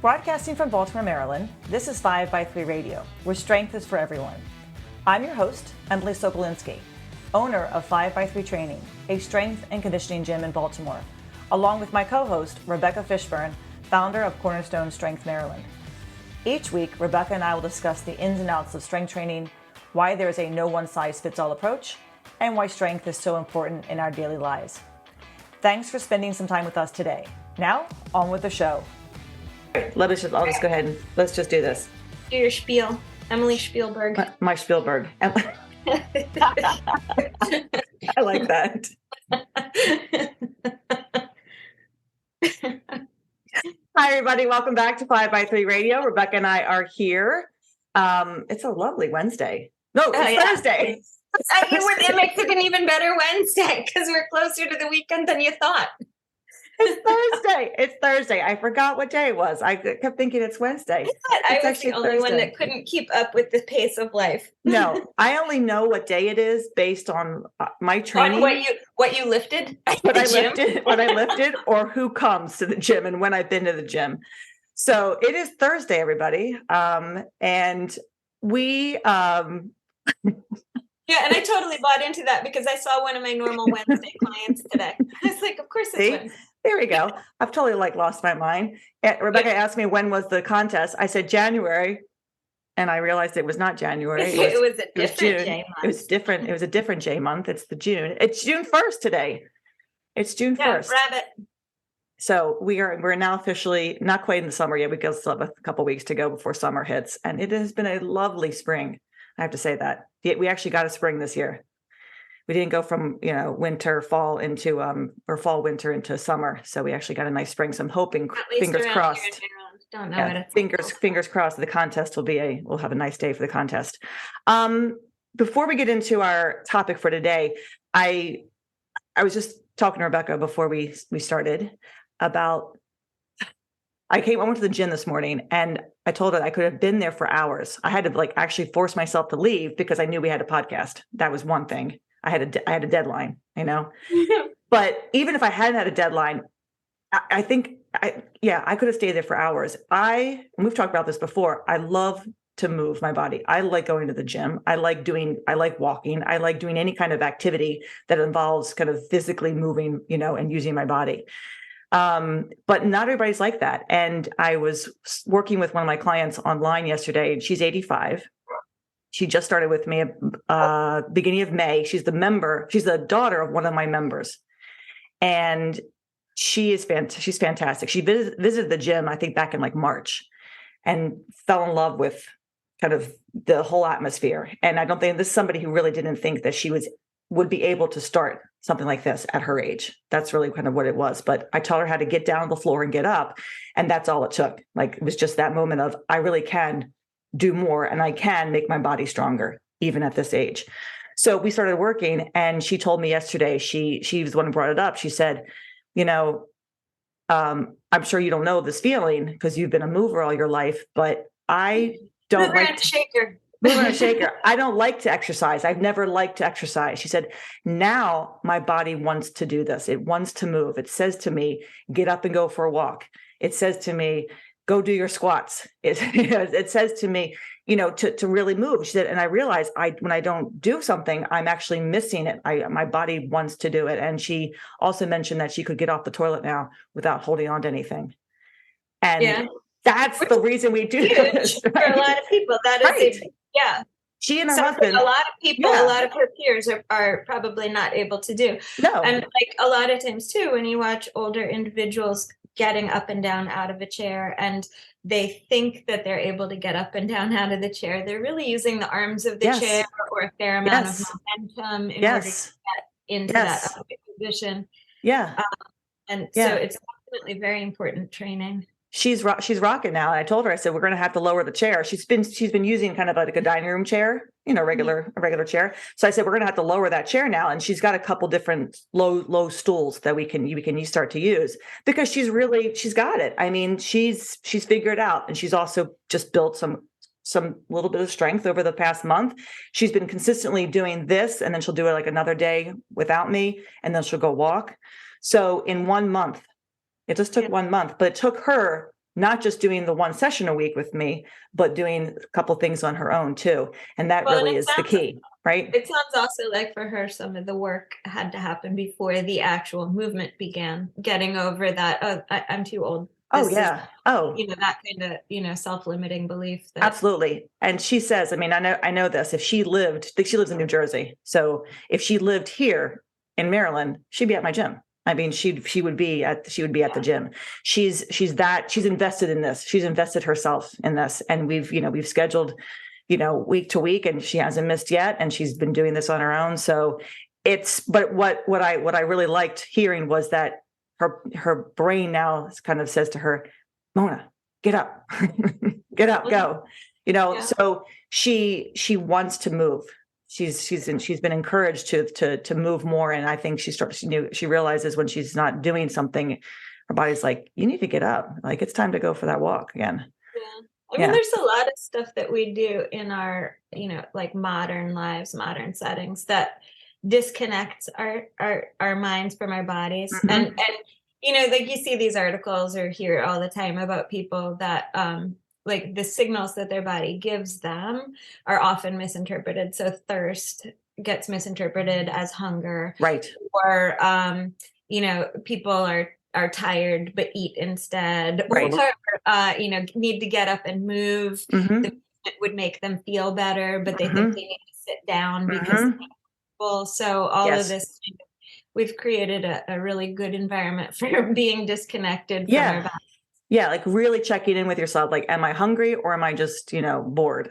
Broadcasting from Baltimore, Maryland, this is 5x3 Radio, where strength is for everyone. I'm your host, Emily Sokolinski, owner of 5x3 Training, a strength and conditioning gym in Baltimore, along with my co-host, Rebecca Fishburne, founder of Cornerstone Strength Maryland. Each week, Rebecca and I will discuss the ins and outs of strength training, why there is a no one-size-fits-all approach, and why strength is so important in our daily lives. Thanks for spending some time with us today. Now, on with the show. I'll just go ahead and let's just do this. Do your spiel. Emily Spielberg. My Spielberg. I like that. Hi, everybody. Welcome back to 5x3 Radio. Rebecca and I are here. It's a lovely Wednesday. No, it's Thursday. It makes it an even better Wednesday because we're closer to the weekend than you thought. It's Thursday. I forgot what day it was. I kept thinking it's Wednesday. I was the only one that couldn't keep up with the pace of life. No, I only know what day it is based on my training. What you lifted? What I lifted, or who comes to the gym and when I've been to the gym. So it is Thursday, everybody. And we Yeah, and I totally bought into that because I saw one of my normal Wednesday clients today. I was like, of course it's Wednesday. There we go. I've totally lost my mind. Rebecca asked me when was the contest. I said January, and I realized it was not January. It was a different J month. It was different. It was a different J month. It's the June. It's June 1st today. It's June 1st. Rabbit. So we're now officially not quite in the summer yet. We still have a couple weeks to go before summer hits, and it has been a lovely spring. I have to say that we actually got a spring this year. We didn't go from, winter, fall into, or fall, winter into summer. So we actually got a nice spring. So I'm hoping, fingers crossed. Don't know what it's fingers crossed the contest we'll have a nice day for the contest. Before we get into our topic for today, I was just talking to Rebecca before we started about, I went to the gym this morning and I told her I could have been there for hours. I had to actually force myself to leave because I knew we had a podcast. That was one thing. I had a deadline, but even if I hadn't had a deadline, I think I could have stayed there for hours. We've talked about this before. I love to move my body. I like going to the gym. I like walking. I like doing any kind of activity that involves kind of physically moving, and using my body. But not everybody's like that. And I was working with one of my clients online yesterday, and she's 85. She just started with me beginning of May. She's the daughter of one of my members. And she's fantastic. She visited the gym, I think back in March, and fell in love with kind of the whole atmosphere. And I don't think this is somebody who really didn't think that she would be able to start something like this at her age. That's really kind of what it was. But I taught her how to get down on the floor and get up. And that's all it took. It was just that moment of, I really can do more and I can make my body stronger, even at this age. So we started working, and she told me yesterday, she was the one who brought it up. She said, I'm sure you don't know this feeling because you've been a mover all your life, but I don't like to shaker. Move on a shaker. I don't like to exercise. I've never liked to exercise. She said, now my body wants to do this. It wants to move. It says to me, get up and go for a walk. It says to me, go do your squats. It says to me, to really move. She said, and I realize when I don't do something, I'm actually missing it. My body wants to do it. And she also mentioned that she could get off the toilet now without holding on to anything. And that's the reason we do this. For a lot of people, that is She and her husband. A lot of people, a lot of her peers are probably not able to do. No. And a lot of times too, when you watch older individuals getting up and down out of a chair and they think that they're able to get up and down out of the chair, they're really using the arms of the chair or a fair amount of momentum in order to get into that position. Yeah. So it's definitely very important training. She's rocking now. And I told her, I said, we're going to have to lower the chair. She's been using kind of like a dining room chair, a regular chair. So I said, we're going to have to lower that chair now. And she's got a couple different low stools that we can start to use because she's got it. I mean, she's figured it out, and she's also just built some little bit of strength over the past month. She's been consistently doing this, and then she'll do it another day without me, and then she'll go walk. So in 1 month, it just took 1 month, but it took her not just doing the one session a week with me, but doing a couple things on her own too. And that Well, and really it is the sounds key, right? It sounds also like for her, some of the work had to happen before the actual movement began, getting over that, oh, I'm too old. Oh, This is, yeah. Oh, that kind of, self-limiting belief that, absolutely. And she says, I mean, I know this, if she lived, like she lives in New Jersey. So if she lived here in Maryland, she'd be at my gym. I mean, she would be at the gym. She's invested in this. She's invested herself in this. And we've scheduled, week to week, and she hasn't missed yet. And she's been doing this on her own. So but what I really liked hearing was that her brain now kind of says to her, Mona, get up, get up, go. Yeah. So she wants to move. She's been encouraged to move more, and I think she realizes when she's not doing something, her body's like, you need to get up, like it's time to go for that walk again. Yeah. I mean, there's a lot of stuff that we do in our, like modern lives, modern settings that disconnects our minds from our bodies. Mhm. And like you see these articles or hear all the time about people that like the signals that their body gives them are often misinterpreted. So thirst gets misinterpreted as hunger. Right. Or people are tired but eat instead. Right. Or need to get up and move. Mhm. The movement would make them feel better, but they Mhm. think they need to sit down because Mhm. well, so all of Yes. this, we've created a really good environment for being disconnected from our Yeah. body. Yeah, like really checking in with yourself. Like, am I hungry or am I just, bored?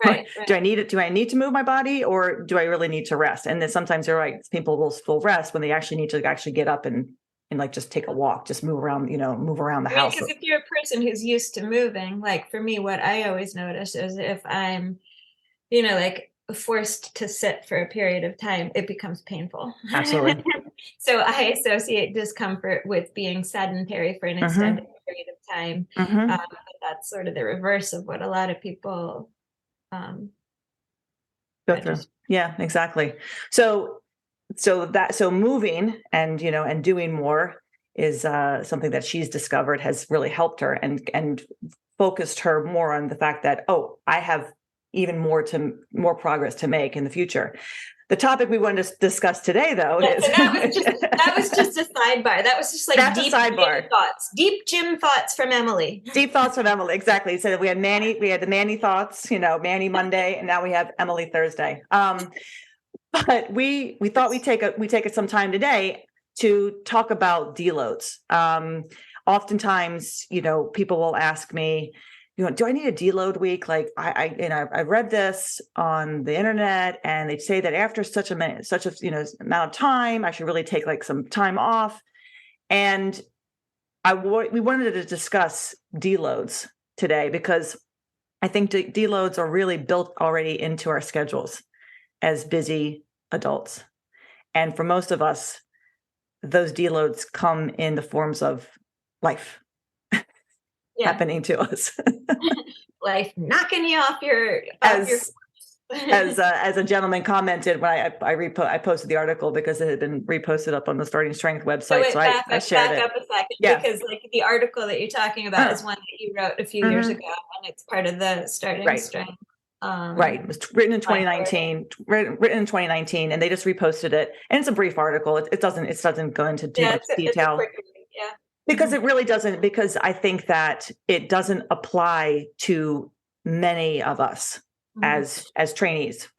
Right. Do I need it? Do I need to move my body, or do I really need to rest? And then sometimes you're right. People will rest when they actually need to actually get up and like just take a walk, just move around, move around the I mean, house. because if you're a person who's used to moving, like for me, what I always notice is if I'm, like forced to sit for a period of time, it becomes painful. Absolutely. So I associate discomfort with being sedentary for an extended period of time. Mhm. But that's sort of the reverse of what a lot of people Go through. Yeah, exactly. So moving and doing more is something that she's discovered has really helped her and focused her more on the fact that, oh, I have even more progress to make in the future. The topic we wanted to discuss today, though, is that was just a sidebar. That was just like that's deep a sidebar. Deep gym thoughts from Emily. Deep thoughts from Emily. Exactly. So we had the Manny thoughts, Manny Monday, and now we have Emily Thursday. But we thought we'd take some time today to talk about deloads. Oftentimes, people will ask me, do I need a deload week? Like I read this on the internet, and they'd say that after such a amount of time, I should really take like some time off. And we wanted to discuss deloads today because I think deloads are really built already into our schedules as busy adults. And for most of us, those deloads come in the forms of life happening to us. Life knocking you off your as a gentleman commented when I posted the article because it had been reposted up on the Starting Strength website. So I shared it. Back up a second, Yeah. Because like the article that you're talking about is one that you wrote a few years ago, and it's part of the Starting Strength. Right. It was written in 2019, written in 2019, and they just reposted it. And it's a brief article. It doesn't go into too much detail. Because it really doesn't, because I think that it doesn't apply to many of us as trainees.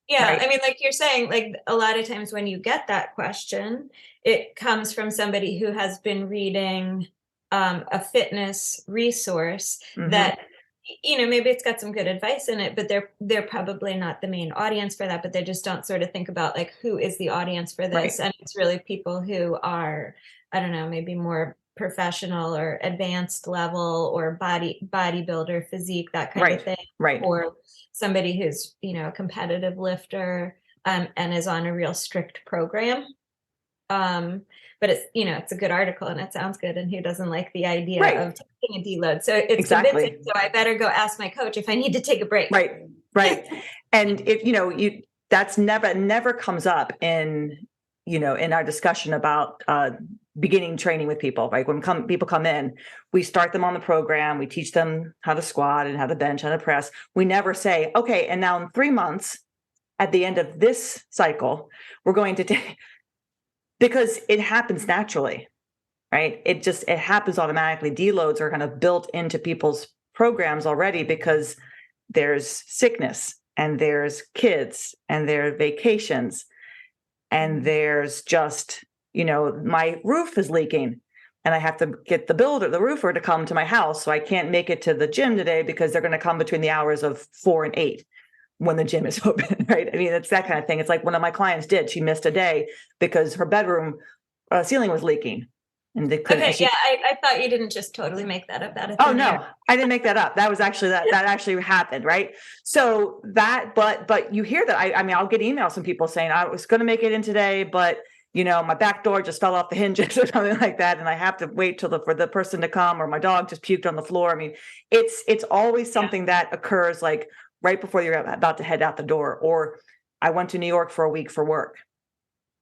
Yeah. Right? I mean, like you're saying, like a lot of times when you get that question, it comes from somebody who has been reading a fitness resource that, maybe it's got some good advice in it, but they're probably not the main audience for that, but they just don't sort of think about like, who is the audience for this? Right. And it's really people who are, I don't know, maybe more professional or advanced level or bodybuilder physique, that kind of thing. Right. Or somebody who's, a competitive lifter and is on a real strict program. But it's, it's a good article and it sounds good. And who doesn't like the idea of taking a deload? So it's convincing. So I better go ask my coach if I need to take a break. Right. And if that's never comes up in, in our discussion about beginning training with people, right? When people come in, we start them on the program. We teach them how to squat and how to bench, how to press. We never say, okay, and now in 3 months, at the end of this cycle, we're going to take, because it happens naturally, right? It happens automatically. Deloads are kind of built into people's programs already because there's sickness and there's kids and there are vacations and there's just, my roof is leaking and I have to get the roofer to come to my house. So I can't make it to the gym today because they're going to come between the hours of 4 and 8 when the gym is open, right? I mean, it's that kind of thing. It's like one of my clients did. She missed a day because her bedroom ceiling was leaking. And they couldn't. Okay, I thought you didn't just totally make that up. Oh no, I didn't make that up. That was actually that actually happened, right? So but you hear that. I mean, I'll get emails from people saying I was going to make it in today, but my back door just fell off the hinges or something like that, and I have to wait for the person to come, or my dog just puked on the floor. I mean, it's always something that occurs like right before you're about to head out the door. Or I went to New York for a week for work,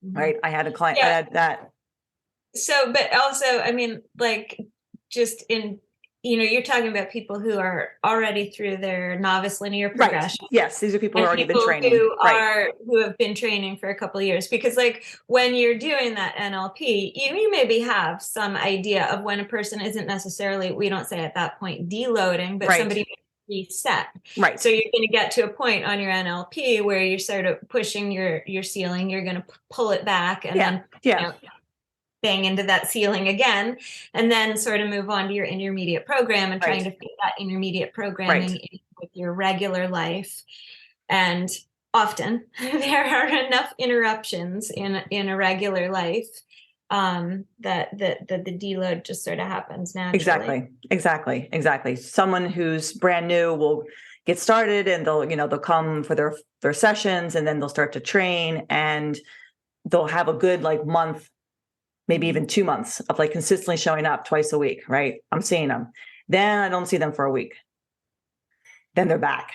right? I had a client. I had that. So, but also, I mean, like just in, you're talking about people who are already through their novice linear progression. Right. Yes, these are people who have already been training. Who have been training for a couple of years. Because like when you're doing that NLP, you maybe have some idea of when a person isn't necessarily, we don't say at that point deloading, but somebody reset. Right. So you're going to get to a point on your NLP where you're sort of pushing your ceiling, you're going to pull it back and then bang into that ceiling again, and then sort of move on to your intermediate program and trying to fit that intermediate programming in with your regular life. And often there are enough interruptions in a regular life that the deload just sort of happens naturally. Exactly. Someone who's brand new will get started and they'll come for their sessions, and then they'll start to train, and they'll have a good month, maybe even 2 months of consistently showing up twice a week, right? I'm seeing them. Then I don't see them for a week. Then they're back.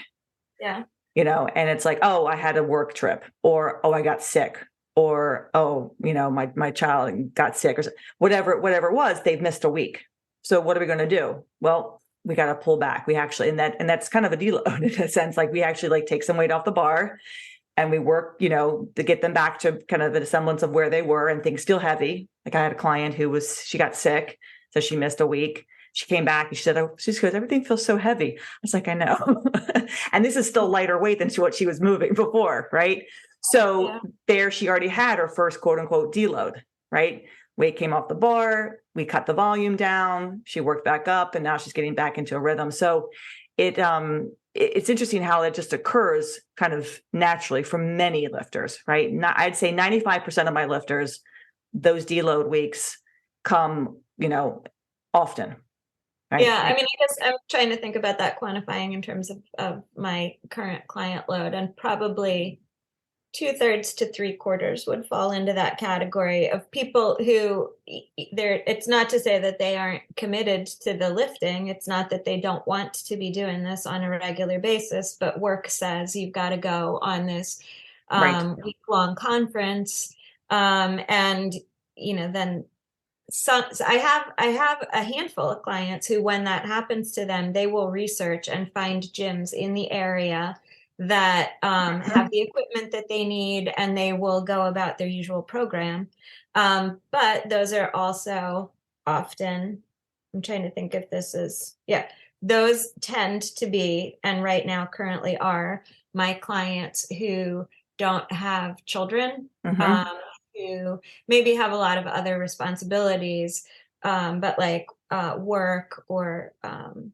Yeah. And it's like, oh, I had a work trip, or, oh, I got sick, or, oh, my child got sick, or whatever it was, they've missed a week. So what are we going to do? Well, we got to pull back. We actually, and that's kind of a deload in a sense, we actually take some weight off the bar. And we work, to get them back to kind of the semblance of where they were, and things still heavy. Like I had a client she got sick, so she missed a week. She came back and she said, "Oh, she goes, everything feels so heavy." I was like, "I know," and this is still lighter weight than what she was moving before, right? So there, she already had her first quote unquote deload, right? Weight came off the bar. We cut the volume down. She worked back up, and now she's getting back into a rhythm. So it's interesting how it just occurs kind of naturally for many lifters, right? I'd say 95% of my lifters, those deload weeks come, often. Right? Yeah. I mean, I guess I'm trying to think about that quantifying in terms of my current client load, and probably 2/3 to 3/4 would fall into that category of people who it's not to say that they aren't committed to the lifting. It's not that they don't want to be doing this on a regular basis, but work says you've got to go on this week-long conference. And, then so I have a handful of clients who, when that happens to them, they will research and find gyms in the area that have the equipment that they need, and they will go about their usual program. But those are also often, I'm trying to think if this is, those tend to be, and right now currently are, my clients who don't have children, who maybe have a lot of other responsibilities, but work or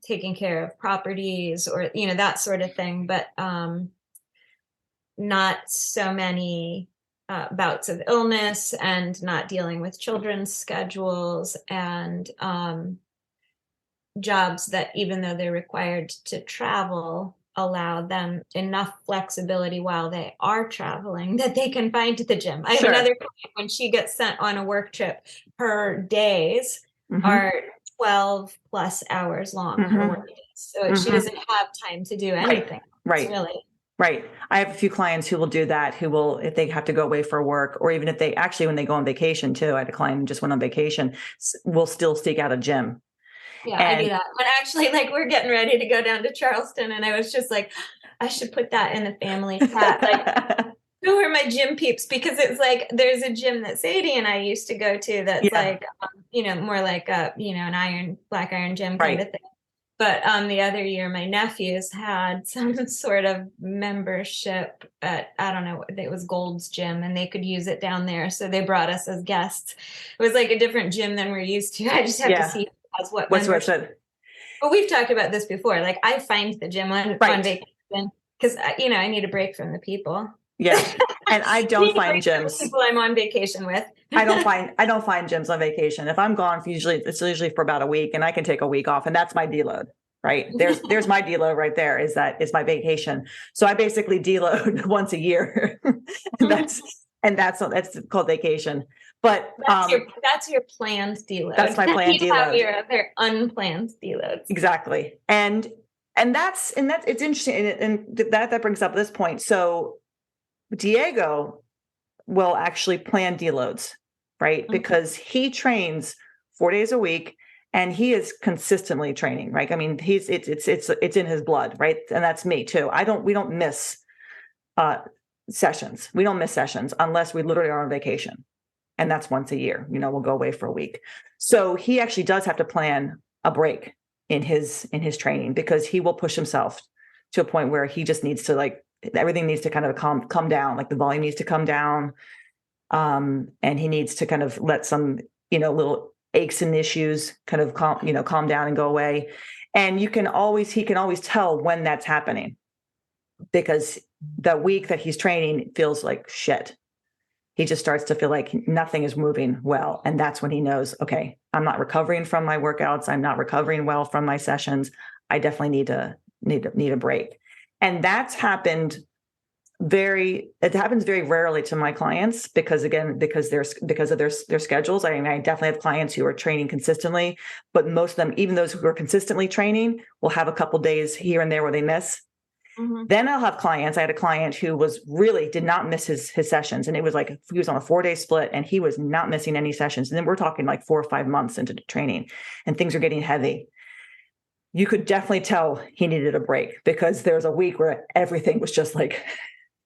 taking care of properties, or that sort of thing, but not so many bouts of illness, and not dealing with children's schedules, and jobs that, even though they're required to travel, allow them enough flexibility while they are traveling that they can find the gym. I have another client, when she gets sent on a work trip, her days are 12 plus hours long, her work days. So she doesn't have time to do anything. Right. Really. Right. I have a few clients who will do that, who will, if they have to go away for work, or even if they actually, when they go on vacation too, I had a client who just went on vacation, will still seek out a gym. Yeah, I do And that. But actually, like, we're getting ready to go down to Charleston, and I was just like, I should put that in the family chat. Like, who are my gym peeps? Because it's like there's a gym that Sadie and I used to go to that's yeah, like, more like a, an black iron gym kind right. of thing. But the other year, my nephews had some sort of membership at, I don't know, it was Gold's Gym, and they could use it down there. So they brought us as guests. It was like a different gym than we're used to. I just have to Yeah. see who has what What's membership. it? But we've talked about this before. Like, I find the gym on Right. vacation because, I need a break from the people. Yeah. And I I don't need a find break from the gyms. people I'm on vacation with. I don't find gyms on vacation. If I'm gone, it's usually for about a week, and I can take a week off, and that's my deload. Right. There's my deload right there. Is my vacation. So I basically deload once a year. and that's called vacation. But That's your planned deload. That's my planned You have deload. your other unplanned deloads. Exactly. And that's it's interesting. And that brings up this point. So Diego will actually plan deloads, right? Mhm. Because he trains 4 days a week, and he is consistently training, right? I mean, it's in his blood, right? And that's me too. We don't miss sessions. We don't miss sessions unless we literally are on vacation. And that's once a year, we'll go away for a week. So he actually does have to plan a break in his training, because he will push himself to a point where he just needs to, like, everything needs to kind of come down, like the volume needs to come down. And he needs to kind of let some, little aches and issues kind of calm down and go away. And he can always tell when that's happening, because the week that he's training feels like shit. He just starts to feel like nothing is moving well. And that's when he knows, okay, I'm not recovering from my workouts. I'm not recovering well from my sessions. I definitely need a break. And that's happened it happens very rarely to my clients, because of their schedules. I mean, I definitely have clients who are training consistently, but most of them, even those who are consistently training, will have a couple days here and there where they miss. Mm-hmm. Then I had a client who did not miss his sessions. And it was like, he was on a 4-day split, and he was not missing any sessions. And then we're talking like 4 or 5 months into the training, and things are getting heavy. You could definitely tell he needed a break, because there was a week where everything was just like,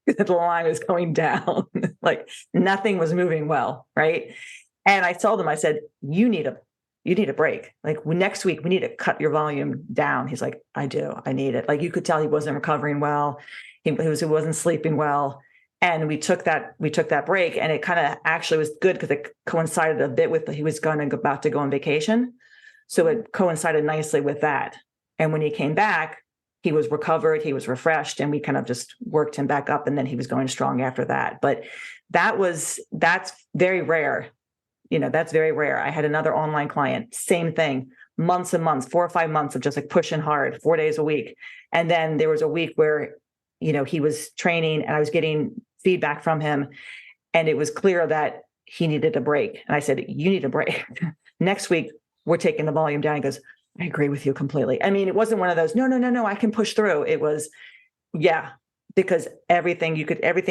the line was going down, like nothing was moving well. Right. And I told him, I said, you need a break. Like, next week we need to cut your volume down. He's like, I need it. Like, you could tell he wasn't recovering well. He wasn't sleeping well. And we took that break, and it kind of actually was good, because it coincided a bit with, he was about to go on vacation. So it coincided nicely with that. And when he came back, he was recovered, he was refreshed, and we kind of just worked him back up, and then he was going strong after that. But that's very rare. That's very rare. I had another online client, same thing, months and months, 4 or 5 months of just like pushing hard, 4 days a week. And then there was a week where, he was training, and I was getting feedback from him, and it was clear that he needed a break. And I said, you need a break. Next week, we're taking the volume down. He goes, I agree with you completely. I mean, it wasn't one of those, no, I can push through. It was, yeah, because everything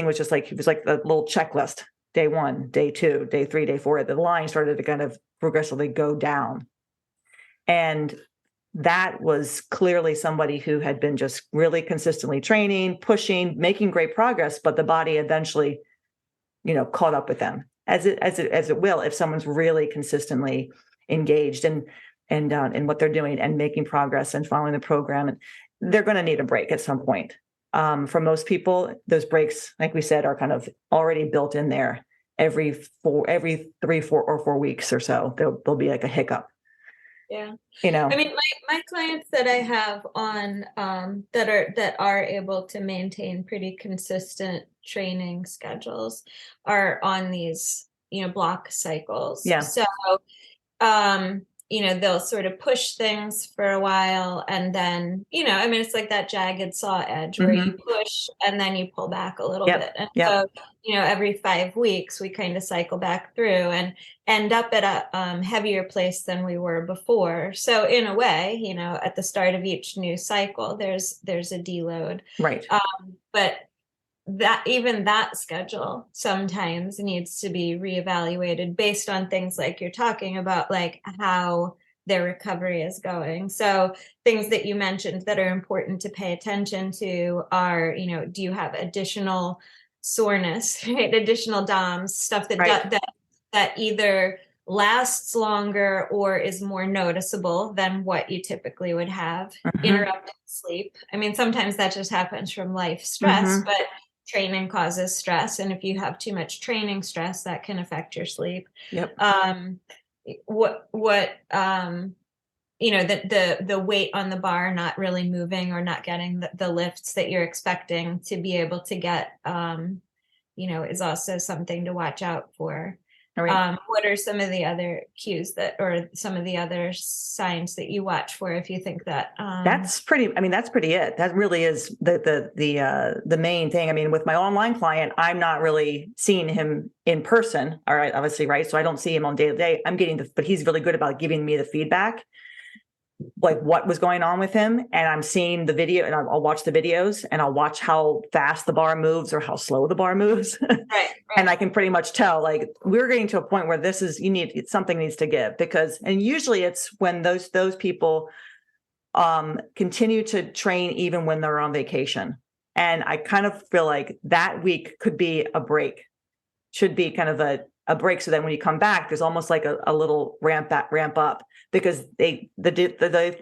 was just like, it was like a little checklist. Day 1, day 2, day 3, day 4, the line started to kind of progressively go down. And that was clearly somebody who had been just really consistently training, pushing, making great progress, but the body eventually, caught up with them, as it will, if someone's really consistently engaged in what they're doing and making progress and following the program. And they're going to need a break at some point. For most people, those breaks, like we said, are kind of already built in there. Every 3, 4, or 4 weeks or so, there'll be like a hiccup. Yeah. I mean, my clients that I have on that are able to maintain pretty consistent training schedules are on these, block cycles. Yeah. So they'll sort of push things for a while, and then, I mean, it's like that jagged saw edge where you push and then you pull back a little bit. And so, every 5 weeks we kind of cycle back through and end up at a heavier place than we were before. So in a way, at the start of each new cycle, there's a deload. Right. But that schedule sometimes needs to be reevaluated based on things like you're talking about, like how their recovery is going. So things that you mentioned that are important to pay attention to are, do you have additional soreness, right? Additional DOMs, stuff that either lasts longer or is more noticeable than what you typically would have. Interrupted sleep. I mean, sometimes that just happens from life stress, but training causes stress, and if you have too much training stress, that can affect your sleep. The weight on the bar not really moving or not getting the lifts that you're expecting to be able to get, is also something to watch out for. What are some of the other cues or some of the other signs that you watch for if you think that? That's pretty it. That really is the main thing. I mean, with my online client, I'm not really seeing him in person. All right, obviously, right. So I don't see him on day to day. I'm getting but he's really good about giving me the feedback, like what was going on with him. And I'm seeing the video, and I'll watch the videos, and I'll watch how fast the bar moves or how slow the bar moves. Right. And I can pretty much tell, like, we're getting to a point where something needs to give, and usually it's when those people continue to train even when they're on vacation. And I kind of feel like that week could be a break, should be kind of a break. So then when you come back, there's almost like a little ramp up, because the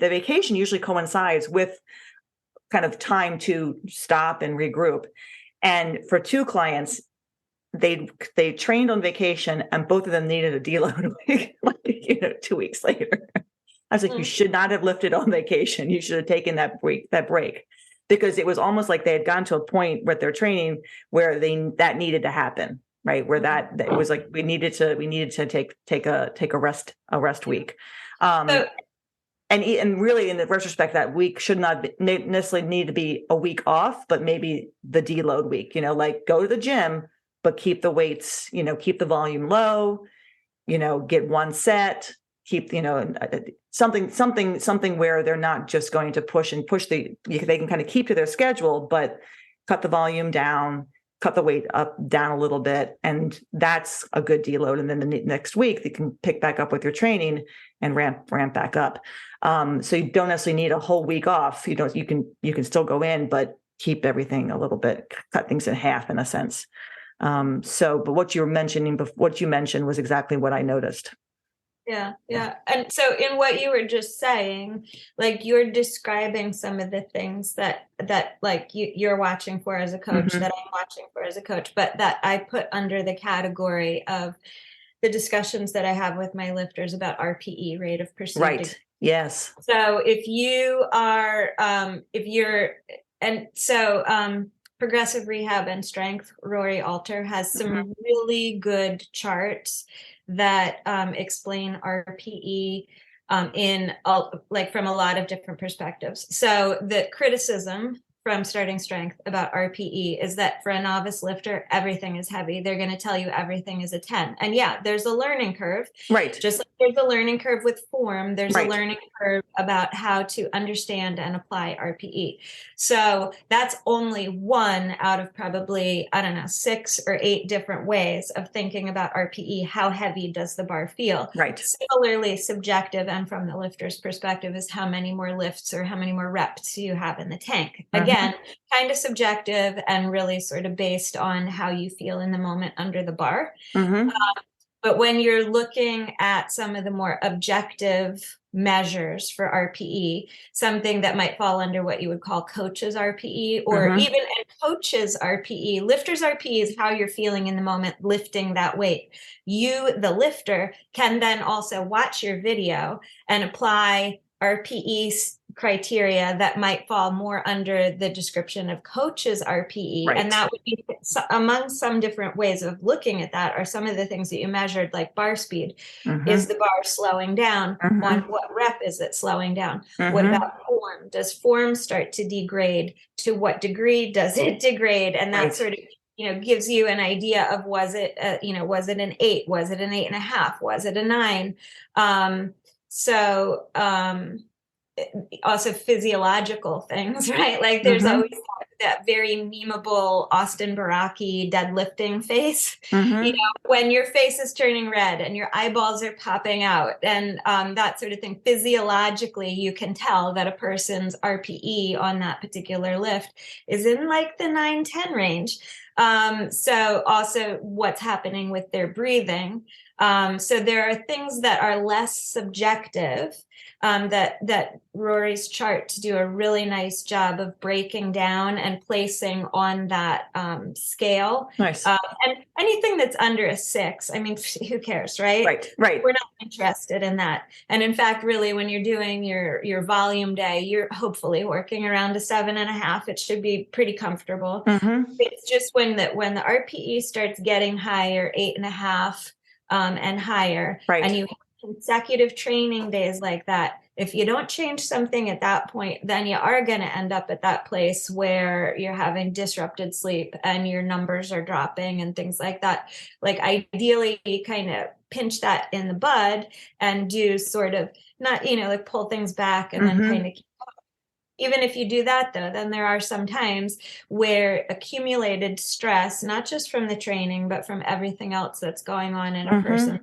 vacation usually coincides with kind of time to stop and regroup. And for 2 clients, they trained on vacation, and both of them needed a deload 2 weeks later. I was like, you should not have lifted on vacation. You should have taken that break, because it was almost like they had gotten to a point with their training where that needed to happen, right? Where that it was like we needed to take a rest week. And really, in the retrospect, that week should not necessarily need to be a week off, but maybe the deload week. Like, go to the gym, but keep the weights, keep the volume low. Get one set. Keep something where they're not just going to push. They can kind of keep to their schedule, but cut the volume down, cut the weight down a little bit, and that's a good deload. And then the next week they can pick back up with your training and ramp back up. So you don't necessarily need a whole week off. You can still go in, but keep everything a little bit, cut things in half in a sense. But what you mentioned was exactly what I noticed. Yeah. And so in what you were just saying, like, you're describing some of the things that like you're watching for as a coach, that I'm watching for as a coach, but that I put under the category of the discussions that I have with my lifters about RPE, rate of perceived. Right. Yes. So if you are, Progressive Rehab and Strength, Rory Alter has some really good charts that explain RPE from a lot of different perspectives. So the criticism from Starting Strength about RPE is that for a novice lifter, everything is heavy. They're going to tell you everything is a 10. And yeah, there's a learning curve. Right. Just like there's a learning curve with form, there's a learning curve about how to understand and apply RPE. So that's only one out of probably, 6 or 8 different ways of thinking about RPE. How heavy does the bar feel? Right. Similarly, subjective and from the lifter's perspective is how many more lifts or how many more reps you have in the tank. Again, kind of subjective and really sort of based on how you feel in the moment under the bar. But when you're looking at some of the more objective measures for RPE, something that might fall under what you would call coach's RPE, or even in coach's RPE, lifter's RPE is how you're feeling in the moment lifting that weight. You, the lifter, can then also watch your video and apply RPE criteria that might fall more under the description of coach's RPE. Right. And that would be among some different ways of looking at that are some of the things that you measured, like bar speed. Is the bar slowing down? On what rep is it slowing down? What about form? Does form start to degrade? To what degree does it degrade? And that sort of, gives you an idea of, was it an 8? Was it an 8.5? Was it a 9? Also physiological things, right? Like there's always that very memeable Austin Baraki deadlifting face, when your face is turning red and your eyeballs are popping out and that sort of thing. Physiologically, you can tell that a person's RPE on that particular lift is in like the 9-10 range. So also what's happening with their breathing. So there are things that are less subjective, that Rory's charts do a really nice job of breaking down and placing on that scale. Nice. And anything that's under a 6, I mean, who cares, right? Right. We're not interested in that. And in fact, really, when you're doing your volume day, you're hopefully working around a 7.5. It should be pretty comfortable. It's just when the RPE starts getting higher, 8.5 and higher, and you have consecutive training days like that, if you don't change something at that point, then you are going to end up at that place where you're having disrupted sleep and your numbers are dropping and things like that. Like ideally, you kind of pinch that in the bud and do sort of not, like pull things back and then kind of keep up. Even if you do that, though, then there are some times where accumulated stress, not just from the training, but from everything else that's going on in a person,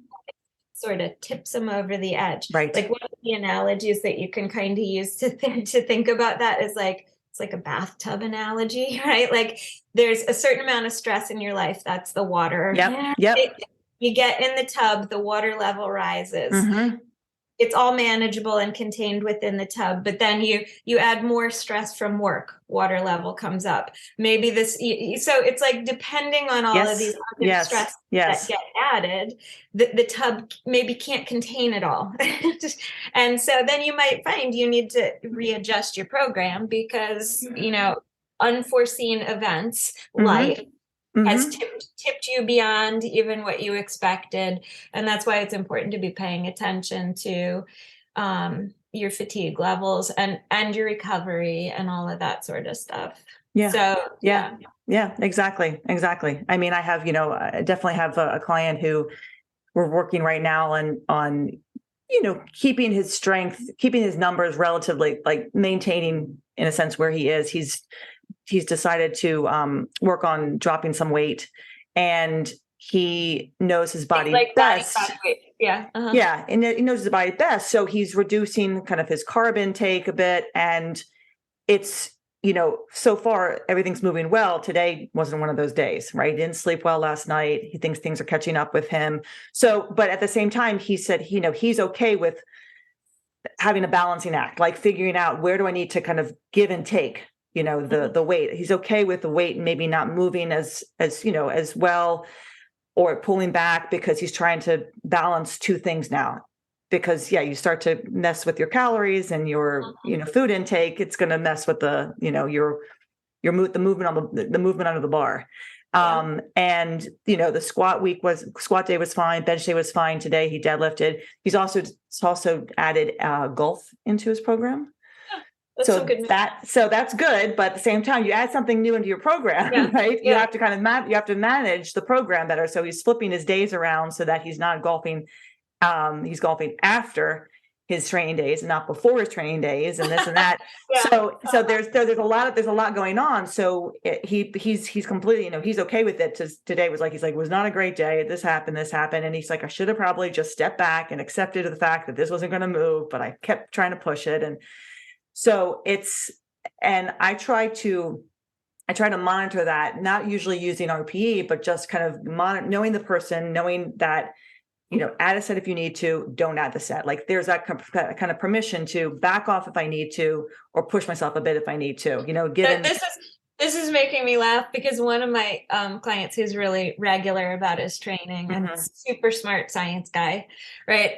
sort of tips them over the edge. Right. Like one of the analogies that you can kind of use to think about that is like, it's like a bathtub analogy, right? Like there's a certain amount of stress in your life. That's the water. Yep. You get in the tub, the water level rises. It's all manageable and contained within the tub, but then you add more stress from work, water level comes up. Maybe so it's like depending on all of these other stress that get added, the tub maybe can't contain it all. And so then you might find you need to readjust your program because, unforeseen events, life, has tipped you beyond even what you expected. And that's why it's important to be paying attention to your fatigue levels and your recovery and all of that sort of stuff. Exactly. I mean, I have, I definitely have a client who we're working right now on keeping his strength, keeping his numbers relatively, like maintaining in a sense where he is. He's decided to work on dropping some weight, and he knows his body best. Body weight. And he knows his body best. So he's reducing kind of his carb intake a bit, and it's, so far everything's moving well. Today wasn't one of those days, right? He didn't sleep well last night. He thinks things are catching up with him. So, but at the same time, he said, he's okay with having a balancing act, like figuring out where do I need to kind of give and take. The weight. He's okay with the weight maybe not moving as well, or pulling back, because he's trying to balance two things now. Because you start to mess with your calories and your food intake. It's going to mess with the the movement under the bar. And the squat day was fine, bench day was fine. Today he deadlifted. He's also added golf into his program. So that's good, but at the same time, you add something new into your program, right? You have to kind of you have to manage the program better. So he's flipping his days around so that he's not golfing. He's golfing after his training days and not before his training days, and this and that. So there's a lot going on. So he's completely, he's okay with it. Today was like, it was not a great day. This happened, and he's like, I should have probably just stepped back and accepted the fact that this wasn't going to move, but I kept trying to push it. And so I try to monitor that, not usually using RPE, but just kind of knowing the person, knowing that, add a set if you need to, don't add the set. Like there's that kind of permission to back off if I need to, or push myself a bit if I need to, given. This is making me laugh because one of my clients who's really regular about his training and Mhm. super smart science guy, right?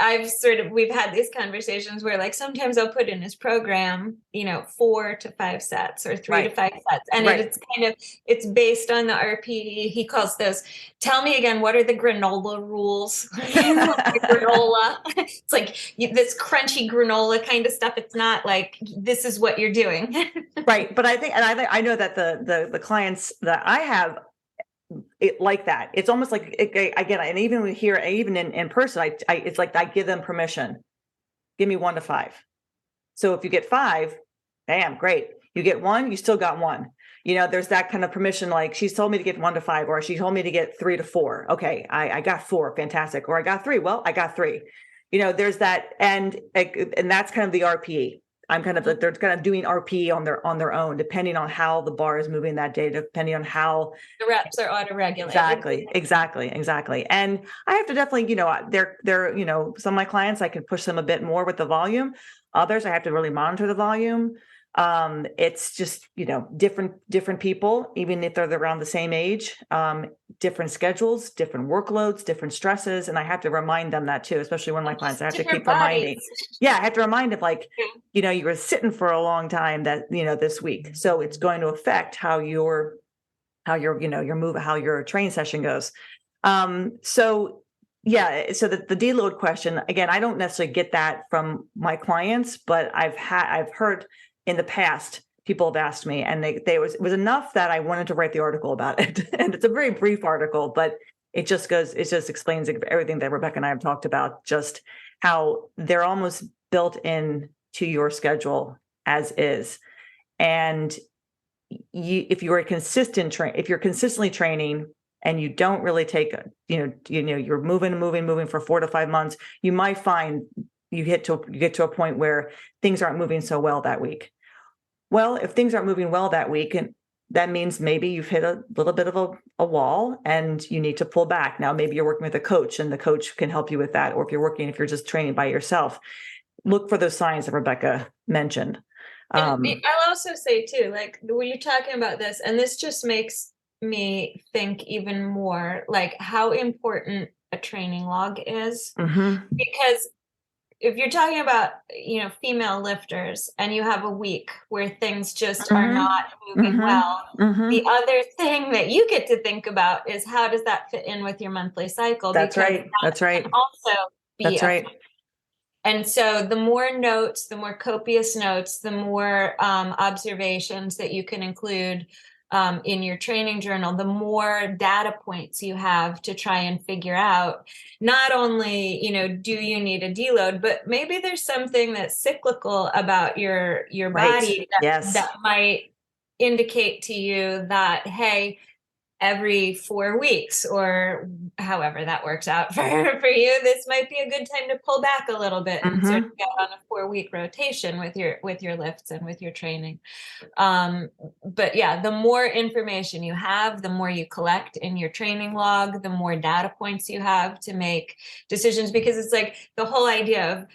We've had these conversations where like sometimes I'll put in his program, 4 to 5 sets or three to Right. five sets. And Right. it's based on the RPE. He calls those, tell me again, what are the granola rules? Granola. It's like this crunchy granola kind of stuff. It's not like, this is what you're doing. Right. But I know that the clients that I have, it like that. It's almost like again, and even here, even in person, it's like I give them permission. Give me 1 to 5. So if you get 5, bam, great. You get 1, you still got 1. There's that kind of permission. Like she's told me to get 1 to 5, or she told me to get 3 to 4. Okay, I got 4, fantastic. Or I got 3. Well, I got 3. There's that, and that's kind of the RPE. I'm kind of like they're kind of doing RPE on their own, depending on how the bar is moving that day, depending on how The reps are auto-regulated. exactly. And I have to definitely, they're some of my clients I can push them a bit more with the volume. Others I have to really monitor the volume. It's just different people, even if they're around the same age, different schedules, different workloads, different stresses, and I have to remind them that too, especially when my clients I have to Different keep reminding. bodies. Yeah, I have to remind them, like, you were sitting for a long time that this week, so it's going to affect how your how your training session goes. So yeah, so the deload question, again, I don't necessarily get that from my clients, but I've heard in the past people have asked me, and it was enough that I wanted to write the article about it. And it's a very brief article, but it just explains everything that Rebecca and I have talked about, just how they're almost built in to your schedule as is. And if you're if you're consistently training and you don't really take, you're moving for 4 to 5 months, you might find you get to a point where things aren't moving so well that week. Well, if things aren't moving well that week, and that means maybe you've hit a little bit of a wall and you need to pull back. Now, maybe you're working with a coach and the coach can help you with that. Or if you're just training by yourself, look for those signs that Rebecca mentioned. And I'll also say too, like when you're talking about this, and this just makes me think even more like how important a training log is. Mhm. Because if you're talking about, female lifters and you have a week where things just are not moving well, the other thing that you get to think about is how does that fit in with your monthly cycle? That's Because right. That's right. can also be That's right. and so the more notes, the more copious notes, the more observations that you can include in your training journal, the more data points you have to try and figure out not only, do you need a deload, but maybe there's something that's cyclical about your Right. body Yes. that might indicate to you that, hey, every 4 weeks or however that works out for you, this might be a good time to pull back a little bit and sort of get on a 4-week rotation with your lifts and with your training. But yeah, the more information you have, the more you collect in your training log, the more data points you have to make decisions, because it's like the whole idea of,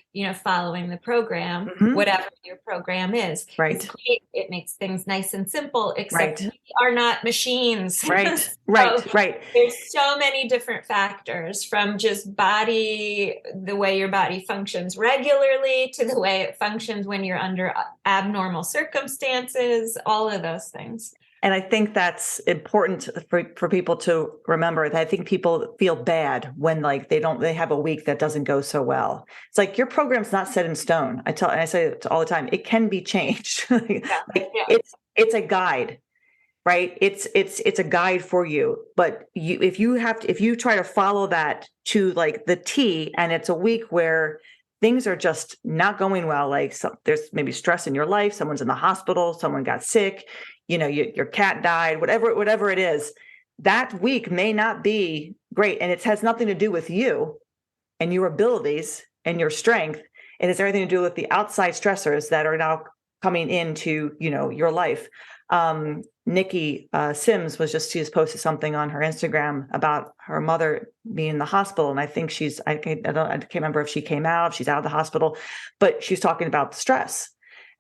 following the program, whatever your program is. Right. It's great. It makes things nice and simple, except Right. we are not machines. Right. So Right. there's so many different factors, from just body, the way your body functions regularly, to the way it functions when you're under abnormal circumstances, all of those things. And I think that's important for people to remember. That I think people feel bad when they have a week that doesn't go so well. It's like your program's not set in stone. I say it all the time. It can be changed. It's a guide, right? It's a guide for you. But if you try to follow that to like the T, and it's a week where things are just not going well, there's maybe stress in your life, someone's in the hospital, someone got sick, your cat died, whatever it is, that week may not be great. And it has nothing to do with you and your abilities and your strength. It has everything to do with the outside stressors that are now coming into, your life. Nikki Sims she just posted something on her Instagram about her mother being in the hospital. And I think I can't remember if she came out, if she's out of the hospital, but she's talking about the stress.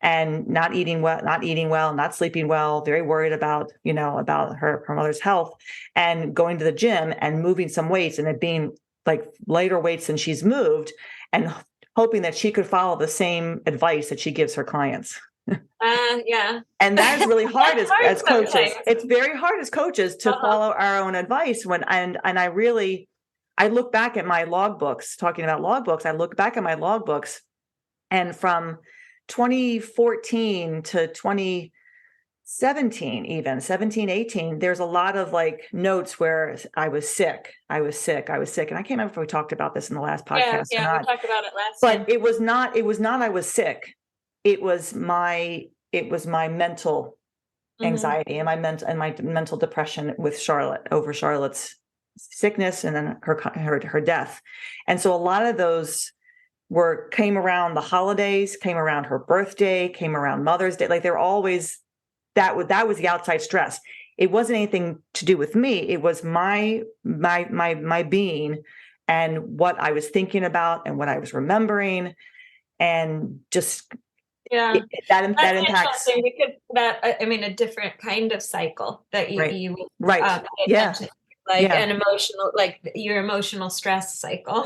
and not eating well, not sleeping well, very worried about, about her mother's health, and going to the gym and moving some weights and it being like lighter weights than she's moved, and hoping that she could follow the same advice that she gives her clients. Yeah. And that is really hard as coaches. Sometimes. It's very hard as coaches to follow our own advice and I look back at my logbooks, talking about logbooks, I look back at my logbooks, and from 2014 to 2017, even 17, 18, there's a lot of like notes where I was sick. And I can't remember if we talked about this in the last podcast or not. We talked about it last but time. it was not I was sick. It was my mental anxiety and my mental depression with Charlotte over Charlotte's sickness and then her death. And so a lot of those came around the holidays, came around her birthday, came around Mother's Day. Like they're always, that was the outside stress. It wasn't anything to do with me. It was my being and what I was thinking about and what I was remembering, and just that impacts. A different kind of cycle that you right. An emotional, like your emotional stress cycle,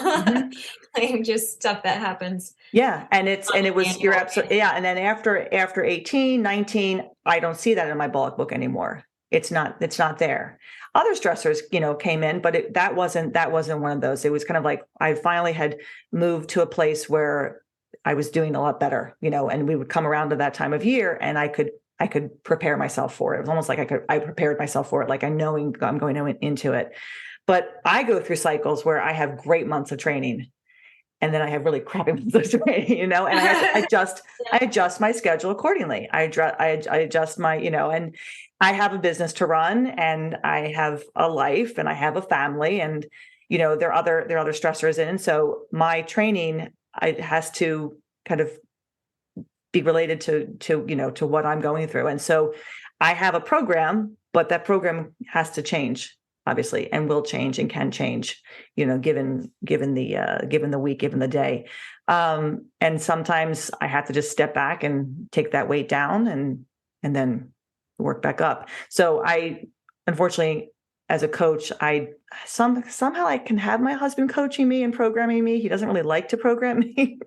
like just stuff that happens. Yeah. And you're absolutely, yeah. And then after 18, 19, I don't see that in my bulk book anymore. It's not there. Other stressors, came in, but that wasn't one of those. It was kind of like, I finally had moved to a place where I was doing a lot better, and we would come around to that time of year and I could prepare myself for it. It was almost like I prepared myself for it, like I'm going into it. But I go through cycles where I have great months of training, and then I have really crappy months of training, and I adjust my schedule accordingly. I adjust my, and I have a business to run, and I have a life, and I have a family, and there are other stressors in. And so my training, it has to kind of be related to what I'm going through. And so I have a program, but that program has to change, obviously, and will change and can change, given the week, given the day. And sometimes I have to just step back and take that weight down and then work back up. So unfortunately, as a coach, somehow I can have my husband coaching me and programming me. He doesn't really like to program me.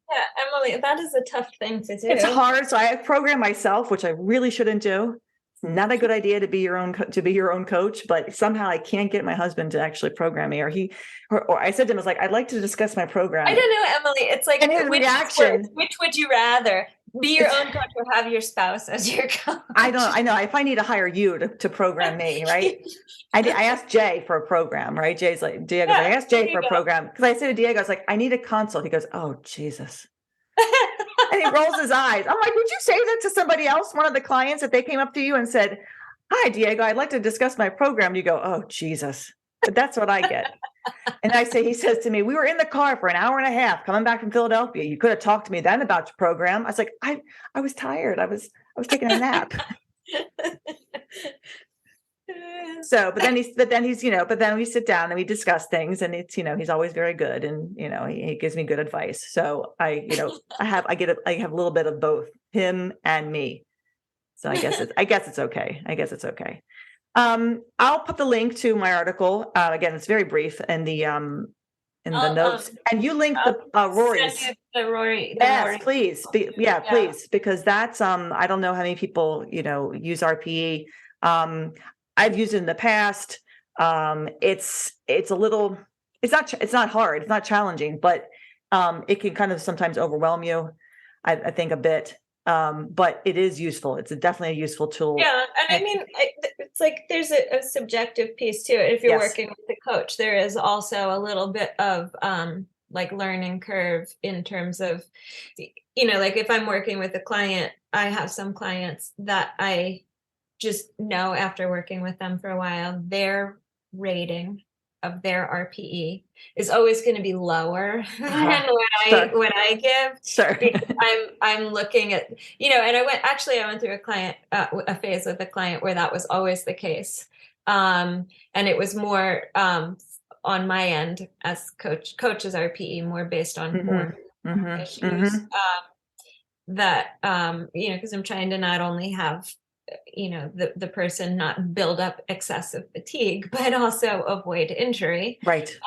Yeah, Emily, that is a tough thing to do. It's hard. So I program myself, which I really shouldn't do. It's not a good idea to be your own coach, but somehow I can't get my husband to actually program me. Or I said to him, I was like, I'd like to discuss my program. I don't know, Emily. It's like, and his reaction. Which would you rather? Be your own coach or have your spouse as your coach? I know. If I need to hire you to program me, right? I asked Jay for a program, right? Jay's like, Diego, I asked Jay for a program because I said to Diego, I was like, I need a consult. He goes, oh, Jesus. And he rolls his eyes. I'm like, would you say that to somebody else, one of the clients, if they came up to you and said, hi, Diego, I'd like to discuss my program. You go, oh, Jesus. But that's what I get. And he says to me, we were in the car for an hour and a half coming back from Philadelphia. You could have talked to me then about your program. I was like, I was tired. I was taking a nap. So, but then we sit down and we discuss things, and it's, he's always very good, and, he gives me good advice. So I have a little bit of both him and me. So I guess it's okay. I'll put the link to my article. Again, it's very brief in the notes, and you link the Rory's. Yes, please. Please, because that's I don't know how many people use RPE. I've used it in the past. It's not hard. It's not challenging, but it can kind of sometimes overwhelm you, I think, a bit. But it is useful. It's definitely a useful tool. Yeah. And I mean, it's like there's a subjective piece to it. If you're working with a coach, there is also a little bit of like learning curve in terms of, like if I'm working with a client, I have some clients that I just know after working with them for a while, their rating of their RPE is always going to be lower than what I give. Sure. Because I'm looking at, and I went through a phase with a client where that was always the case. And it was more on my end as coaches RPE, more based on form issues. that, because I'm trying to not only have, the person not build up excessive fatigue, but also avoid injury. Right.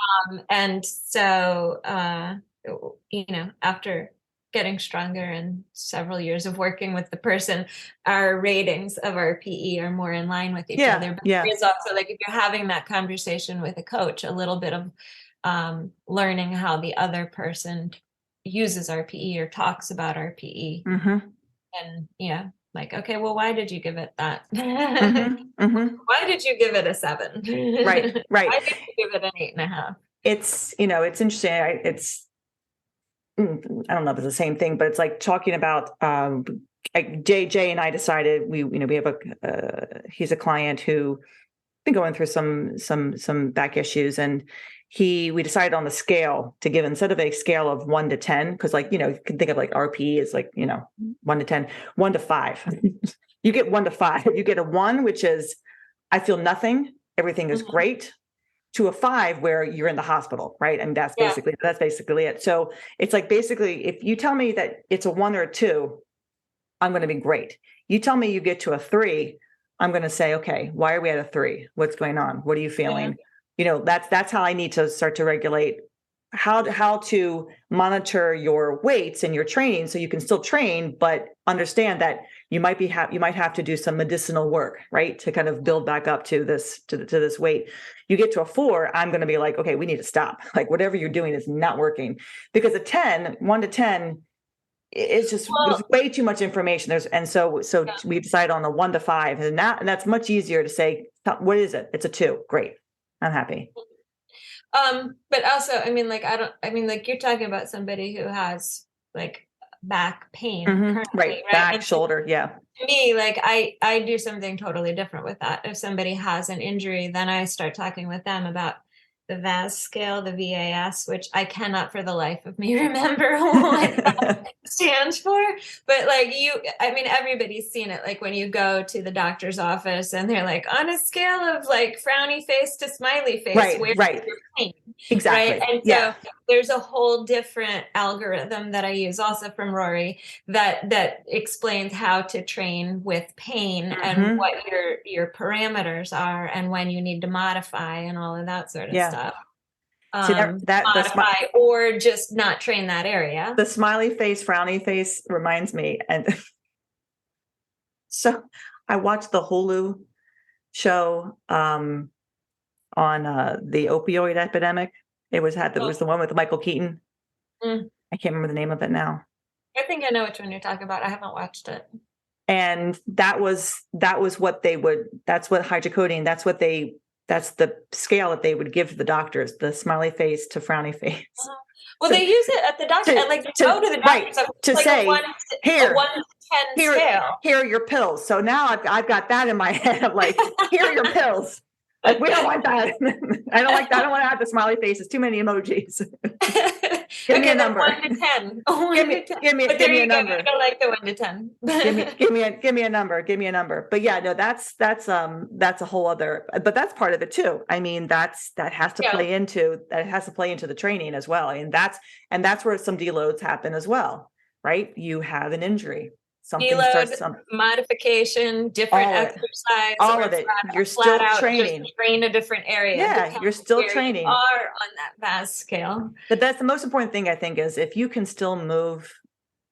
And so, after getting stronger and several years of working with the person, our ratings of RPE are more in line with each other. But Yeah. there's also, like, if you're having that conversation with a coach, a little bit of learning how the other person uses RPE or talks about RPE. And like, okay, well, why did you give it that? Why did you give it a 7? Right. Why did you give it an 8.5? It's, it's interesting. I don't know if it's the same thing, but it's like talking about, like JJ and I decided we have he's a client who been going through some back issues, and we decided on the scale to give, instead of a scale of 1 to 10, because you can think of like RPE is like 1 to 10, 1 to 5. You get 1 to 5. You get a 1, which is I feel nothing, everything is great, to a 5 where you're in the hospital, right? And that's basically it. So it's like, basically, if you tell me that it's a 1 or a 2, I'm going to be great. You tell me you get to a 3, I'm going to say, okay, why are we at a 3? What's going on? What are you feeling? That's how I need to start to regulate how to monitor your weights and your training, so you can still train, but understand that you might have to do some medicinal work, right, to kind of build back up to this weight. You get to a 4, I'm going to be like, okay, we need to stop. Like, whatever you're doing is not working, because a 10, 1 to 10, it's just there's way too much information. So we decided on the 1 to 5, and that's much easier to say. What is it? It's a 2. Great, I'm happy. But also, you're talking about somebody who has like back pain currently, right? Back, and shoulder, yeah. To me, like, I do something totally different with that. If somebody has an injury, then I start talking with them about the VAS scale, the VAS, which I cannot for the life of me remember what that stands for. But everybody's seen it. Like when you go to the doctor's office and they're like, on a scale of like frowny face to smiley face, where's your pain? Exactly. Right. And so there's a whole different algorithm that I use also from Rory that explains how to train with pain and what your parameters are and when you need to modify and all of that sort of stuff. Modify or just not train that area. The smiley face, frowny face reminds me. And so I watched the Hulu show on the opioid epidemic. It was the one with Michael Keaton. I can't remember the name of it now. I think I know which one you're talking about. I haven't watched it. And that was what that's what hydrocodone, that's the scale that they would give to the doctors, the smiley face to frowny face. Well, they use it at the doctor, go to the doctor to like say, a 1 to 10 scale. Here are your pills. So now I've got that in my head. I'm like, here are your pills. Like, we don't want that. I don't like that. I don't want to have the smiley faces. Too many emojis. Give me a number. 1 to 10. Give me a number. I don't like the 1 to 10. give me a number. Give me a number. But yeah, no, that's a whole other. But that's part of it too. I mean, that has to play into the training as well. I mean, that's where some deloads happen as well, right? You have an injury. Deload, modification, different exercise, all of it. You're still training. Just train a different area. Yeah, you're still training. You are on that VAS scale. But that's the most important thing, I think, is if you can still move,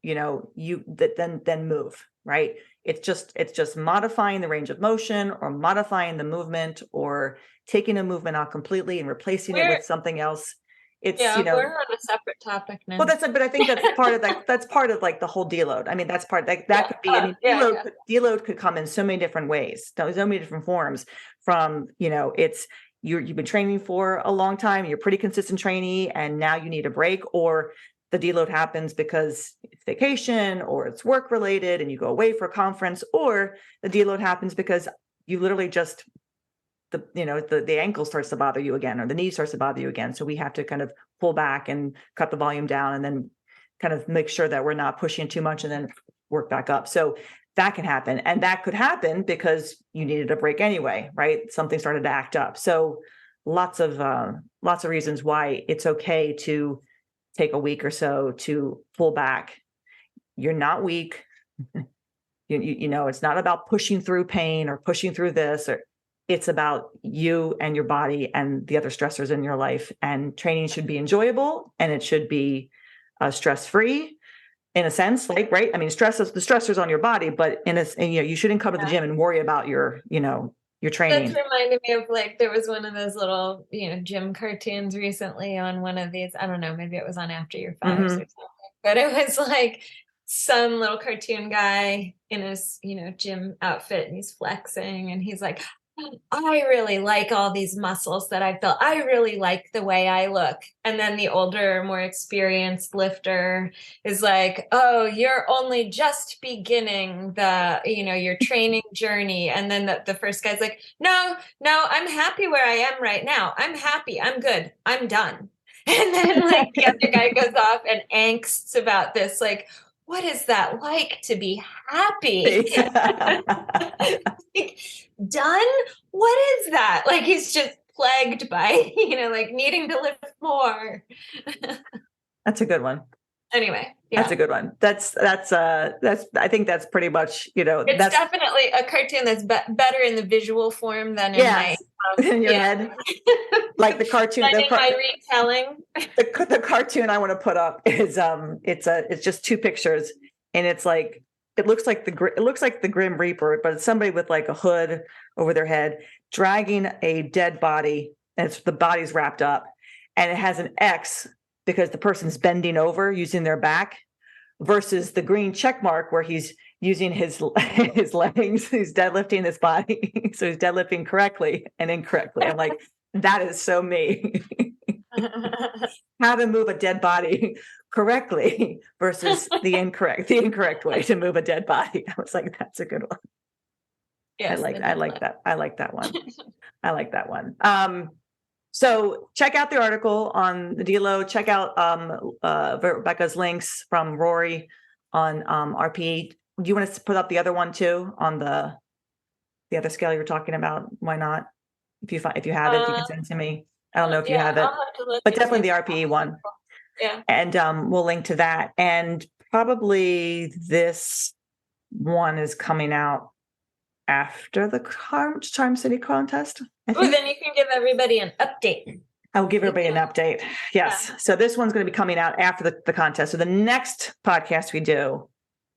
then move, right? It's just modifying the range of motion, or modifying the movement, or taking a movement out completely and replacing it with something else. It's we're on a separate topic now. Well, but I think that's part of that's part of like the whole deload. I mean, that's part that could be. I mean, deload could come in so many different ways, so many different forms. From it's you've been training for a long time, you're a pretty consistent trainee, and now you need a break, or the deload happens because it's vacation or it's work related, and you go away for a conference, or the deload happens because you literally just the ankle starts to bother you again, or the knee starts to bother you again. So we have to kind of pull back and cut the volume down, and then kind of make sure that we're not pushing too much, and then work back up. So that can happen. And that could happen because you needed a break anyway, right? Something started to act up. So lots of reasons why it's okay to take a week or so to pull back. you're not weak. It's not about pushing through pain or pushing through this, or it's about you and your body and the other stressors in your life. And training should be enjoyable, and it should be stress-free in a sense, like, right? I mean, the stressors on your body, but you shouldn't come to the gym and worry about your training. That's reminded me of, like, there was one of those little, gym cartoons recently on one of these. I don't know, maybe it was on After Your Fives or something, but it was like some little cartoon guy in his, gym outfit, and he's flexing, and he's like, I really like all these muscles that I've built. I really like the way I look. And then the older, more experienced lifter is like, oh, you're only just beginning your training journey. And then the first guy's like, no, I'm happy where I am right now. I'm happy. I'm good. I'm done. And then like the other guy goes off and angsts about this, like, what is that like to be happy? Like, done? What is that? Like, he's just plagued by, like needing to lift more. That's a good one. Anyway, yeah. That's a good one. That's I think that's pretty much, it's that's definitely a cartoon that's better in the visual form than in my in your head. Like the cartoon, my retelling. The cartoon I want to put up is it's just two pictures, and it's like it looks like the Grim Reaper, but it's somebody with like a hood over their head dragging a dead body, and the body's wrapped up, and it has an X because the person's bending over using their back, versus the green check mark where he's using his legs, he's deadlifting his body. So he's deadlifting correctly and incorrectly. I'm like, that is so me. How to move a dead body correctly versus the incorrect way to move a dead body. I was like, that's a good one. Yes, I like that. I like that one. I like that one. So check out the article on the Deload. Check out Rebecca's links from Rory on RPE. Do you want to put up the other one too on the other scale you were talking about? Why not? If you have it, you can send it to me. I don't know if you have it, I'll have to look but definitely the RPE one. Yeah. And we'll link to that. And probably this one is coming out after the Charm City contest. Oh, then you can give everybody an update. I'll give everybody an update. Yes. Yeah. So this one's going to be coming out after the contest. So the next podcast we do,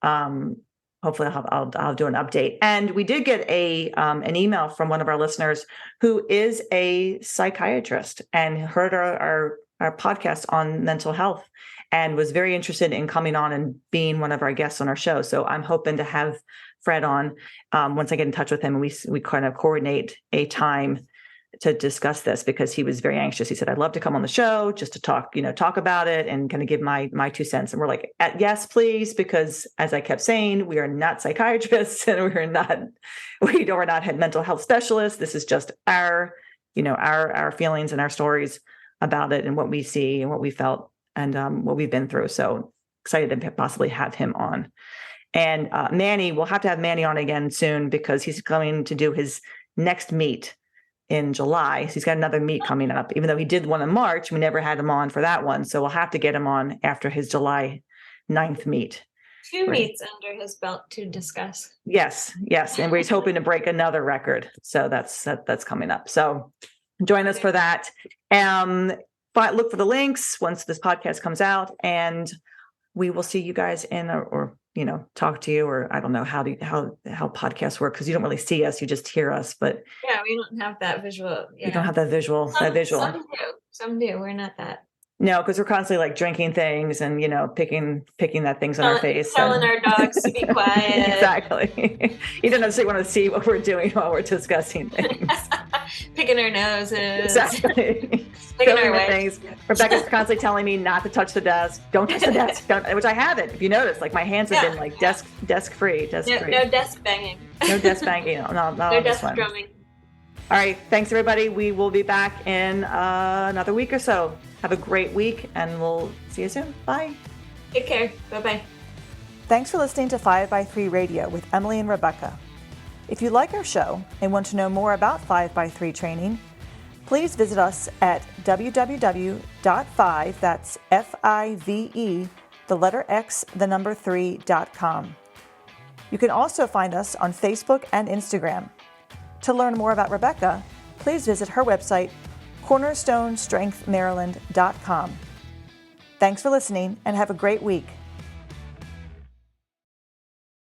hopefully I'll do an update. And we did get an email from one of our listeners who is a psychiatrist and heard our podcast on mental health and was very interested in coming on and being one of our guests on our show. So I'm hoping to have Fred on once I get in touch with him, and we kind of coordinate a time to discuss this, because he was very anxious. He said, I'd love to come on the show just to talk about it and kind of give my 2 cents. And we're like, yes, please. Because as I kept saying, we are not psychiatrists and we're not mental health specialists. This is just our feelings and our stories about it and what we see and what we felt and what we've been through. So excited to possibly have him on. And Manny, we'll have to have Manny on again soon, because he's coming to do his next meet in July. So he's got another meet coming up, even though he did one in March. We never had him on for that one. So we'll have to get him on after his July 9th meet. 2 meets under his belt to discuss. Yes. And he's hoping to break another record. So that's coming up. So join us for that. Look for the links once this podcast comes out, and we will see you guys or talk to you, or I don't know how podcasts work, because you don't really see us, you just hear us. But yeah, we don't have that visual. Yeah. You don't have that visual. Some do. We're not that. No, because we're constantly like drinking things and picking that things on our face, telling our dogs to be quiet. Exactly. You don't necessarily want to see what we're doing while we're discussing things. Picking our noses. Exactly. Picking our things. Rebecca's constantly telling me not to touch the desk. Don't touch the desk. Which I haven't. If you notice, like my hands have been like desk free. No desk banging. No desk banging. No, not no on desk this one. drumming. All right. Thanks, everybody. We will be back in another week or so. Have a great week, and we'll see you soon. Bye. Take care. Bye-bye. Thanks for listening to 5x3 Radio with Emily and Rebecca. If you like our show and want to know more about 5x3 training, please visit us at www.5, that's 3.com. You can also find us on Facebook and Instagram. To learn more about Rebecca, please visit her website, cornerstonestrengthmaryland.com. Thanks for listening and have a great week.